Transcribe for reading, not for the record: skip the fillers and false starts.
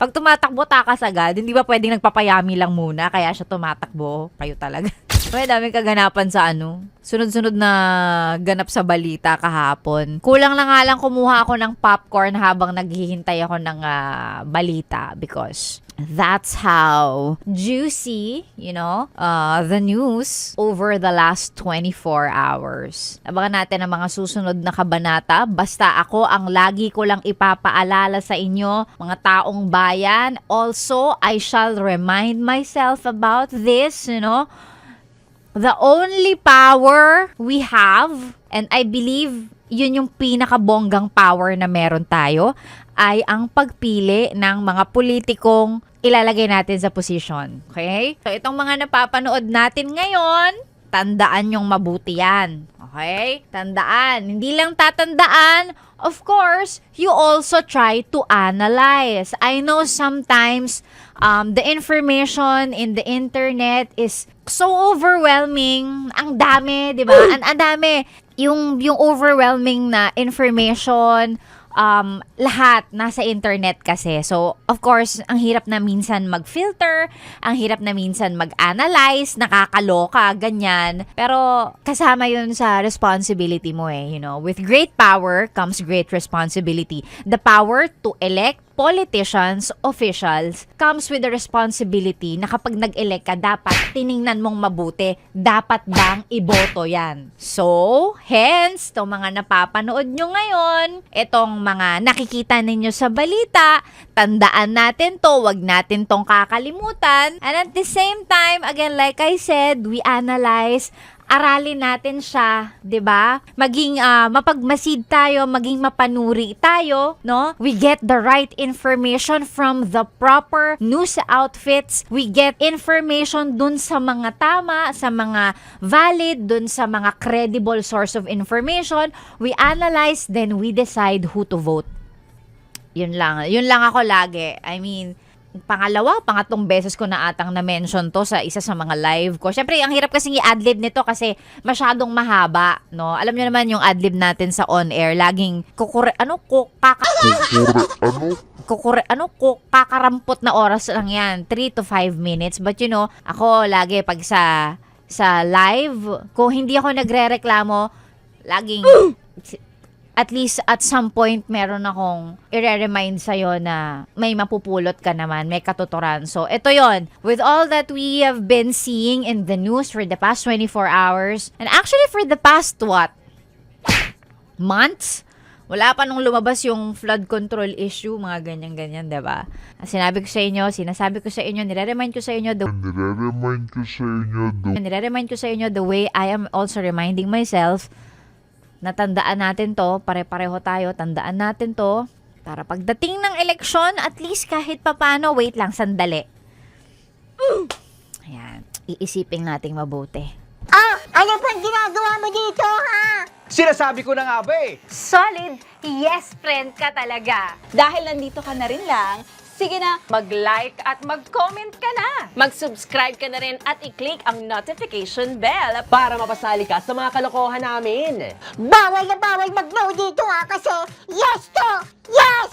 Pag tumatakbo, takas agad. Hindi ba pwedeng nagpapayami lang muna, kaya siya tumatakbo? Kayo talaga. May daming kaganapan sa sunod-sunod na ganap sa balita kahapon. Kulang lang nga lang kumuha ako ng popcorn habang naghihintay ako ng balita because that's how juicy, the news over the last 24 hours. Abangan natin ang mga susunod na kabanata. Basta ako ang lagi ko lang ipapaalala sa inyo, mga taong bayan. Also, I shall remind myself about this, The only power we have, and I believe yun yung pinakabonggang power na meron tayo, ay ang pagpili ng mga politikong ilalagay natin sa posisyon. Okay? So, itong mga napapanood natin ngayon, tandaan yung mabuti yan. Okay? Tandaan. Hindi lang tatandaan, of course, you also try to analyze. I know sometimes the information in the internet is so overwhelming. Ang dami, di ba? Ang dami. Yung overwhelming na information, lahat nasa internet kasi. So, of course, ang hirap na minsan mag-filter, ang hirap na minsan mag-analyze, nakakaloka, ganyan. Pero, kasama yun sa responsibility mo With great power comes great responsibility. The power to elect politicians, officials, comes with the responsibility na kapag nag-elect ka, dapat tiningnan mong mabuti. Dapat bang iboto yan? So, hence, itong mga napapanood nyo ngayon, itong mga nakikita ninyo sa balita, tandaan natin to, wag natin tong kakalimutan. And at the same time, again, like I said, we analyze, aralin natin siya, 'di ba? Maging mapagmasid tayo, maging mapanuri tayo, no? We get the right information from the proper news outfits. We get information dun sa mga tama, sa mga valid, dun sa mga credible source of information. We analyze, then we decide who to vote. Yun lang. Yun lang ako lagi. I mean, pangatlong beses ko na atang na-mention to sa isa sa mga live ko. Syempre, ang hirap kasing i-adlib nito kasi masyadong mahaba, no? Alam niyo naman yung adlib natin sa on-air, laging kakarampot na oras lang yan, 3 to 5 minutes. But ako lagi pag sa live, kung hindi ako nagrereklamo, laging at least at some point, meron akong i-remind sa'yo na may mapupulot ka naman, may katuturan. So, ito yon. With all that we have been seeing in the news for the past 24 hours, and actually for the past, months? Wala pa nung lumabas yung flood control issue, mga ganyan-ganyan, diba? Sinasabi ko sa inyo, nire-remind ko sa inyo the way I am also reminding myself. Natandaan natin to, pare-pareho tayo, tandaan natin to, para pagdating ng eleksyon, at least kahit papano, wait lang, sandali. Ayan, iisipin nating mabuti. Ano pang ginagawa mo dito, ha? Sinasabi ko na nga ba Solid, yes friend ka talaga. Dahil nandito ka na rin lang, sige na, mag-like at mag-comment ka na. Mag-subscribe ka na rin at i-click ang notification bell para mapasali ka sa mga kalokohan namin. Bawal na bawal mag-no dito, ha? Kasi yes to! Yes!